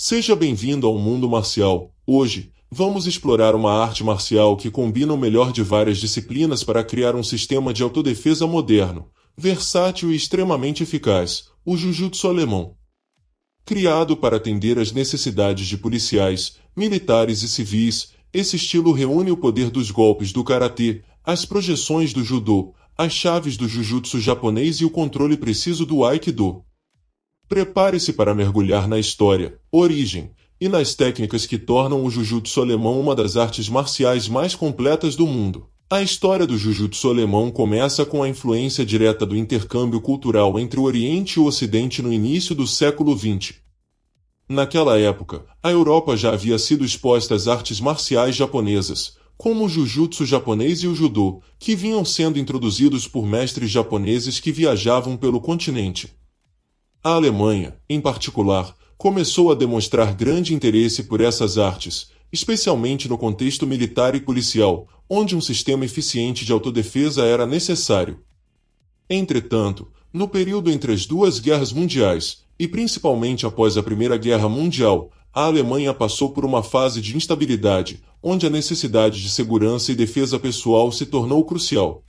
Seja bem-vindo ao mundo marcial. Hoje, vamos explorar uma arte marcial que combina o melhor de várias disciplinas para criar um sistema de autodefesa moderno, versátil e extremamente eficaz, o Jiu-Jitsu alemão. Criado para atender às necessidades de policiais, militares e civis, esse estilo reúne o poder dos golpes do karatê, as projeções do judô, as chaves do Jiu-Jitsu japonês e o controle preciso do aikido. Prepare-se para mergulhar na história, origem e nas técnicas que tornam o Jiu-Jitsu alemão uma das artes marciais mais completas do mundo. A história do Jiu-Jitsu alemão começa com a influência direta do intercâmbio cultural entre o Oriente e o Ocidente no início do século XX. Naquela época, a Europa já havia sido exposta às artes marciais japonesas, como o Jiu-Jitsu japonês e o Judô, que vinham sendo introduzidos por mestres japoneses que viajavam pelo continente. A Alemanha, em particular, começou a demonstrar grande interesse por essas artes, especialmente no contexto militar e policial, onde um sistema eficiente de autodefesa era necessário. Entretanto, no período entre as duas guerras mundiais, e principalmente após a Primeira Guerra Mundial, a Alemanha passou por uma fase de instabilidade, onde a necessidade de segurança e defesa pessoal se tornou crucial.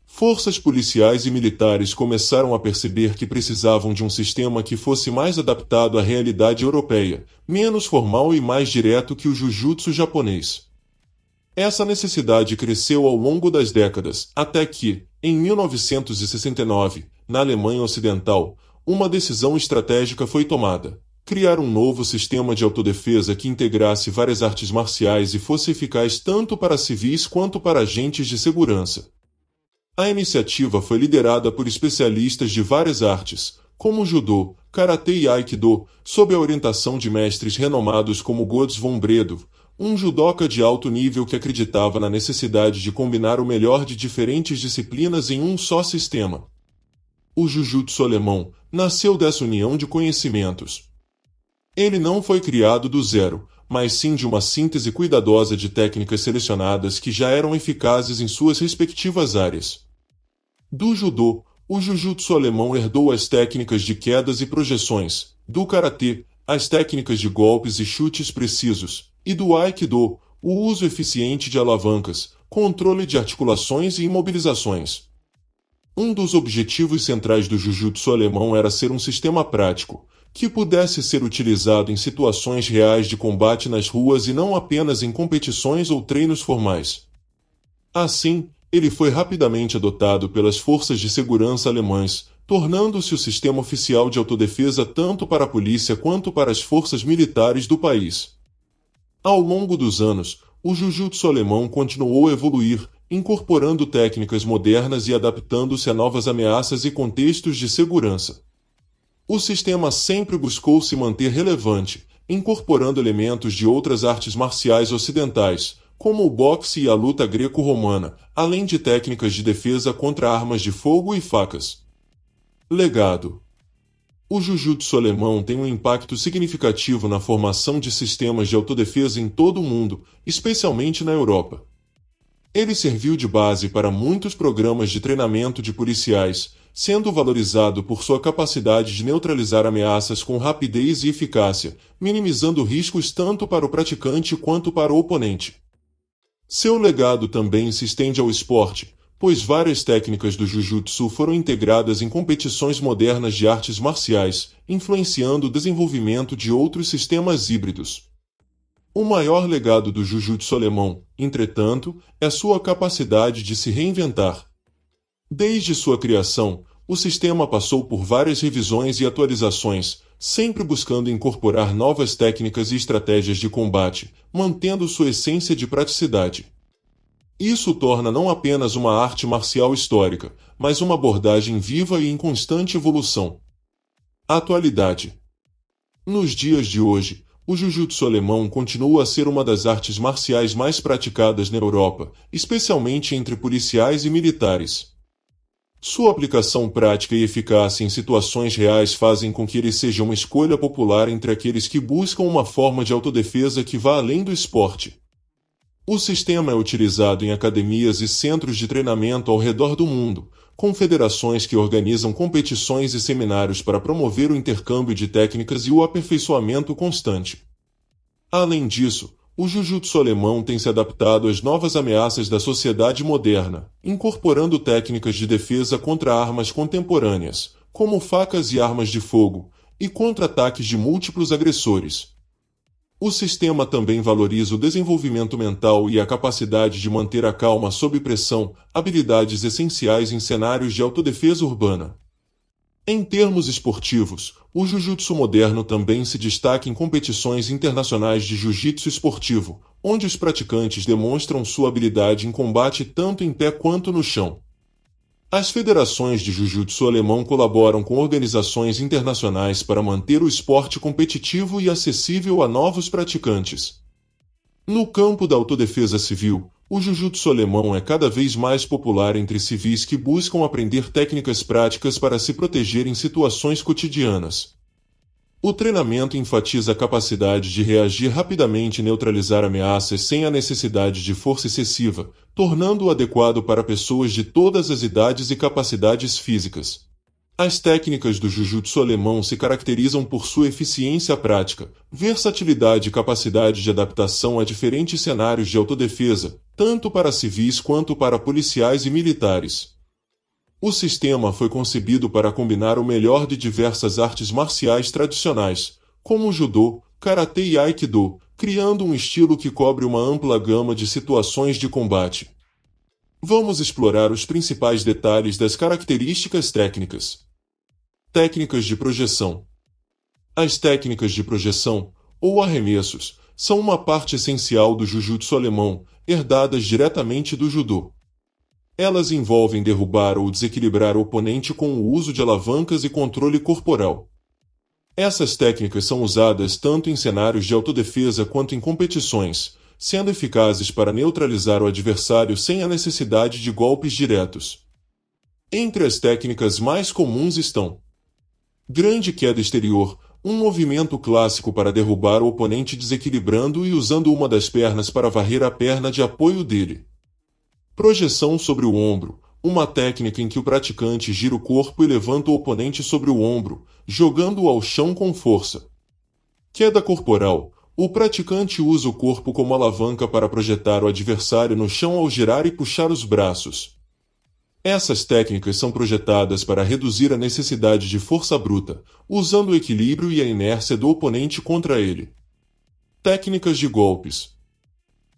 Forças policiais e militares começaram a perceber que precisavam de um sistema que fosse mais adaptado à realidade europeia, menos formal e mais direto que o Jiu-Jitsu japonês. Essa necessidade cresceu ao longo das décadas, até que, em 1969, na Alemanha Ocidental, uma decisão estratégica foi tomada: criar um novo sistema de autodefesa que integrasse várias artes marciais e fosse eficaz tanto para civis quanto para agentes de segurança. A iniciativa foi liderada por especialistas de várias artes, como judô, karatê e aikido, sob a orientação de mestres renomados como Götz von Bredow, um judoca de alto nível que acreditava na necessidade de combinar o melhor de diferentes disciplinas em um só sistema. O Jiu-Jitsu alemão nasceu dessa união de conhecimentos. Ele não foi criado do zero, mas sim de uma síntese cuidadosa de técnicas selecionadas que já eram eficazes em suas respectivas áreas. Do judô, o Jiu-Jitsu alemão herdou as técnicas de quedas e projeções, do karatê, as técnicas de golpes e chutes precisos, e do aikido, o uso eficiente de alavancas, controle de articulações e imobilizações. Um dos objetivos centrais do Jiu-Jitsu alemão era ser um sistema prático, que pudesse ser utilizado em situações reais de combate nas ruas e não apenas em competições ou treinos formais. Assim, ele foi rapidamente adotado pelas forças de segurança alemãs, tornando-se o sistema oficial de autodefesa tanto para a polícia quanto para as forças militares do país. Ao longo dos anos, o Jiu-Jitsu alemão continuou a evoluir, incorporando técnicas modernas e adaptando-se a novas ameaças e contextos de segurança. O sistema sempre buscou se manter relevante, incorporando elementos de outras artes marciais ocidentais, como o boxe e a luta greco-romana, além de técnicas de defesa contra armas de fogo e facas. Legado: o Jiu-Jitsu alemão tem um impacto significativo na formação de sistemas de autodefesa em todo o mundo, especialmente na Europa. Ele serviu de base para muitos programas de treinamento de policiais, sendo valorizado por sua capacidade de neutralizar ameaças com rapidez e eficácia, minimizando riscos tanto para o praticante quanto para o oponente. Seu legado também se estende ao esporte, pois várias técnicas do Jiu-Jitsu foram integradas em competições modernas de artes marciais, influenciando o desenvolvimento de outros sistemas híbridos. O maior legado do Jiu-Jitsu alemão, entretanto, é sua capacidade de se reinventar. Desde sua criação, o sistema passou por várias revisões e atualizações, sempre buscando incorporar novas técnicas e estratégias de combate, mantendo sua essência de praticidade. Isso torna não apenas uma arte marcial histórica, mas uma abordagem viva e em constante evolução. Atualidade: nos dias de hoje, o Jiu-Jitsu alemão continua a ser uma das artes marciais mais praticadas na Europa, especialmente entre policiais e militares. Sua aplicação prática e eficácia em situações reais fazem com que ele seja uma escolha popular entre aqueles que buscam uma forma de autodefesa que vá além do esporte. O sistema é utilizado em academias e centros de treinamento ao redor do mundo, com federações que organizam competições e seminários para promover o intercâmbio de técnicas e o aperfeiçoamento constante. Além disso, o jiu-jitsu alemão tem se adaptado às novas ameaças da sociedade moderna, incorporando técnicas de defesa contra armas contemporâneas, como facas e armas de fogo, e contra-ataques de múltiplos agressores. O sistema também valoriza o desenvolvimento mental e a capacidade de manter a calma sob pressão, habilidades essenciais em cenários de autodefesa urbana. Em termos esportivos, o jiu-jitsu moderno também se destaca em competições internacionais de jiu-jitsu esportivo, onde os praticantes demonstram sua habilidade em combate tanto em pé quanto no chão. As federações de jiu-jitsu alemão colaboram com organizações internacionais para manter o esporte competitivo e acessível a novos praticantes. No campo da autodefesa civil, o jiu-jitsu alemão é cada vez mais popular entre civis que buscam aprender técnicas práticas para se proteger em situações cotidianas. O treinamento enfatiza a capacidade de reagir rapidamente e neutralizar ameaças sem a necessidade de força excessiva, tornando-o adequado para pessoas de todas as idades e capacidades físicas. As técnicas do jiu-jitsu alemão se caracterizam por sua eficiência prática, versatilidade e capacidade de adaptação a diferentes cenários de autodefesa, tanto para civis quanto para policiais e militares. O sistema foi concebido para combinar o melhor de diversas artes marciais tradicionais, como o judô, karatê e aikido, criando um estilo que cobre uma ampla gama de situações de combate. Vamos explorar os principais detalhes das características técnicas. Técnicas de projeção. As técnicas de projeção, ou arremessos, são uma parte essencial do jiu-jitsu alemão, herdadas diretamente do judô. Elas envolvem derrubar ou desequilibrar o oponente com o uso de alavancas e controle corporal. Essas técnicas são usadas tanto em cenários de autodefesa quanto em competições, sendo eficazes para neutralizar o adversário sem a necessidade de golpes diretos. Entre as técnicas mais comuns estão: grande queda exterior, um movimento clássico para derrubar o oponente desequilibrando e usando uma das pernas para varrer a perna de apoio dele. Projeção sobre o ombro, uma técnica em que o praticante gira o corpo e levanta o oponente sobre o ombro, jogando-o ao chão com força. Queda corporal, o praticante usa o corpo como alavanca para projetar o adversário no chão ao girar e puxar os braços. Essas técnicas são projetadas para reduzir a necessidade de força bruta, usando o equilíbrio e a inércia do oponente contra ele. Técnicas de golpes.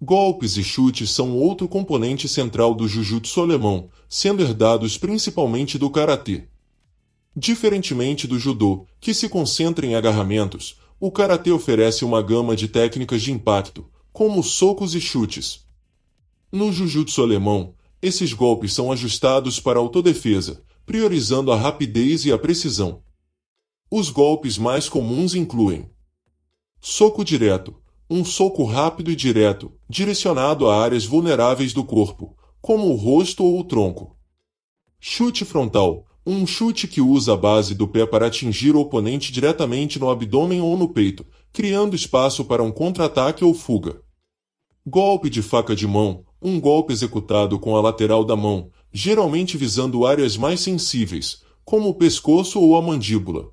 Golpes e chutes são outro componente central do jiu-jitsu alemão, sendo herdados principalmente do karatê. Diferentemente do judô, que se concentra em agarramentos, o karatê oferece uma gama de técnicas de impacto, como socos e chutes. No jiu-jitsu alemão, esses golpes são ajustados para autodefesa, priorizando a rapidez e a precisão. Os golpes mais comuns incluem: soco direto, um soco rápido e direto, direcionado a áreas vulneráveis do corpo, como o rosto ou o tronco. Chute frontal, um chute que usa a base do pé para atingir o oponente diretamente no abdômen ou no peito, criando espaço para um contra-ataque ou fuga. Golpe de faca de mão, um golpe executado com a lateral da mão, geralmente visando áreas mais sensíveis, como o pescoço ou a mandíbula.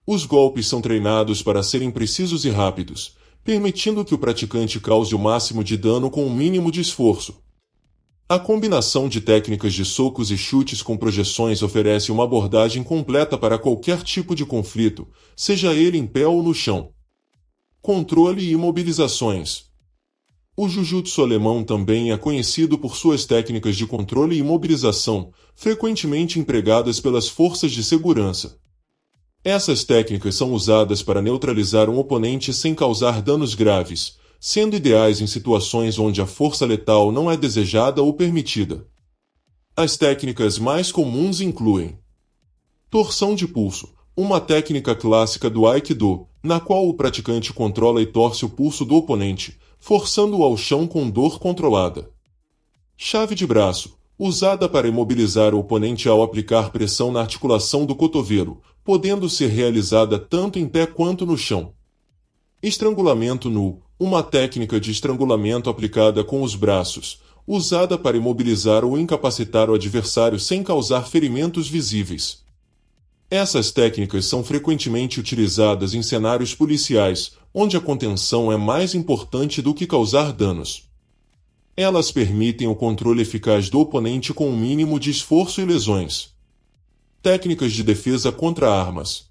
Os golpes são treinados para serem precisos e rápidos, permitindo que o praticante cause o máximo de dano com o mínimo de esforço. A combinação de técnicas de socos e chutes com projeções oferece uma abordagem completa para qualquer tipo de conflito, seja ele em pé ou no chão. Controle e imobilizações. O jiu-jitsu alemão também é conhecido por suas técnicas de controle e imobilização, frequentemente empregadas pelas forças de segurança. Essas técnicas são usadas para neutralizar um oponente sem causar danos graves, sendo ideais em situações onde a força letal não é desejada ou permitida. As técnicas mais comuns incluem: torção de pulso, uma técnica clássica do Aikido, na qual o praticante controla e torce o pulso do oponente, forçando-o ao chão com dor controlada. Chave de braço, usada para imobilizar o oponente ao aplicar pressão na articulação do cotovelo, podendo ser realizada tanto em pé quanto no chão. Estrangulamento nu, uma técnica de estrangulamento aplicada com os braços, usada para imobilizar ou incapacitar o adversário sem causar ferimentos visíveis. Essas técnicas são frequentemente utilizadas em cenários policiais, onde a contenção é mais importante do que causar danos. Elas permitem o controle eficaz do oponente com um mínimo de esforço e lesões. Técnicas de defesa contra armas.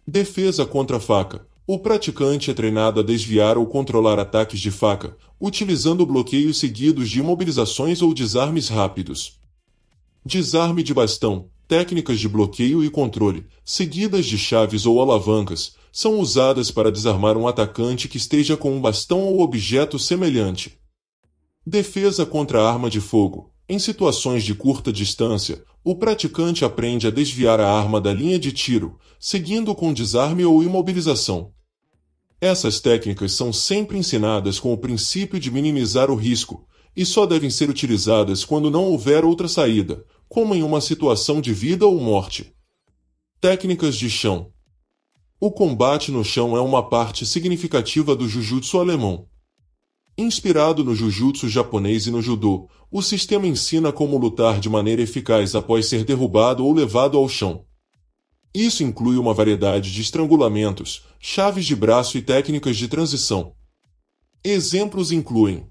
Defesa contra faca. O praticante é treinado a desviar ou controlar ataques de faca, utilizando bloqueios seguidos de imobilizações ou desarmes rápidos. Desarme de bastão. Técnicas de bloqueio e controle, seguidas de chaves ou alavancas, são usadas para desarmar um atacante que esteja com um bastão ou objeto semelhante. Defesa contra arma de fogo. Em situações de curta distância, o praticante aprende a desviar a arma da linha de tiro, seguindo com desarme ou imobilização. Essas técnicas são sempre ensinadas com o princípio de minimizar o risco, e só devem ser utilizadas quando não houver outra saída, como em uma situação de vida ou morte. Técnicas de chão. O combate no chão é uma parte significativa do Jujutsu alemão. Inspirado no Jujutsu japonês e no Judô, o sistema ensina como lutar de maneira eficaz após ser derrubado ou levado ao chão. Isso inclui uma variedade de estrangulamentos, chaves de braço e técnicas de transição. Exemplos incluem: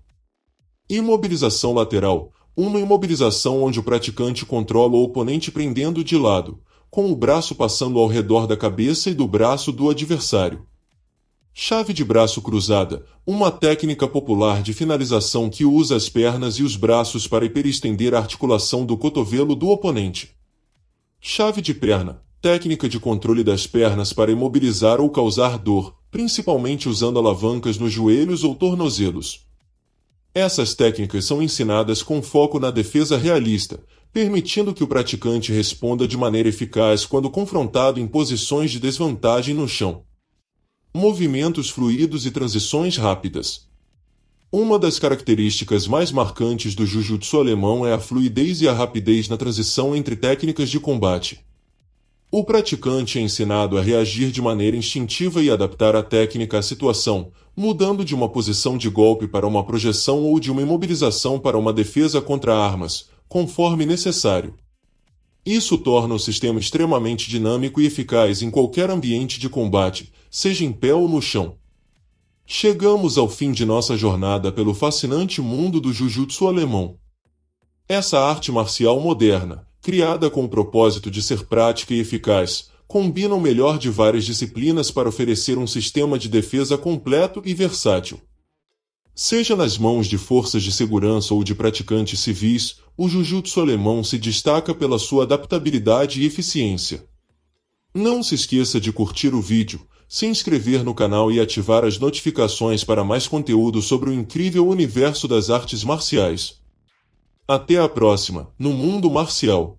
imobilização lateral, uma imobilização onde o praticante controla o oponente prendendo de lado, com o braço passando ao redor da cabeça e do braço do adversário. Chave de braço cruzada, uma técnica popular de finalização que usa as pernas e os braços para hiperestender a articulação do cotovelo do oponente. Chave de perna, técnica de controle das pernas para imobilizar ou causar dor, principalmente usando alavancas nos joelhos ou tornozelos. Essas técnicas são ensinadas com foco na defesa realista, permitindo que o praticante responda de maneira eficaz quando confrontado em posições de desvantagem no chão. Movimentos fluidos e transições rápidas. Uma das características mais marcantes do Jujutsu alemão é a fluidez e a rapidez na transição entre técnicas de combate. O praticante é ensinado a reagir de maneira instintiva e adaptar a técnica à situação, mudando de uma posição de golpe para uma projeção ou de uma imobilização para uma defesa contra armas, conforme necessário. Isso torna o sistema extremamente dinâmico e eficaz em qualquer ambiente de combate, seja em pé ou no chão. Chegamos ao fim de nossa jornada pelo fascinante mundo do Jujutsu alemão. Essa arte marcial moderna, criada com o propósito de ser prática e eficaz, combina o melhor de várias disciplinas para oferecer um sistema de defesa completo e versátil. Seja nas mãos de forças de segurança ou de praticantes civis, o Jujutsu alemão se destaca pela sua adaptabilidade e eficiência. Não se esqueça de curtir o vídeo, se inscrever no canal e ativar as notificações para mais conteúdo sobre o incrível universo das artes marciais. Até a próxima, no Mundo Marcial.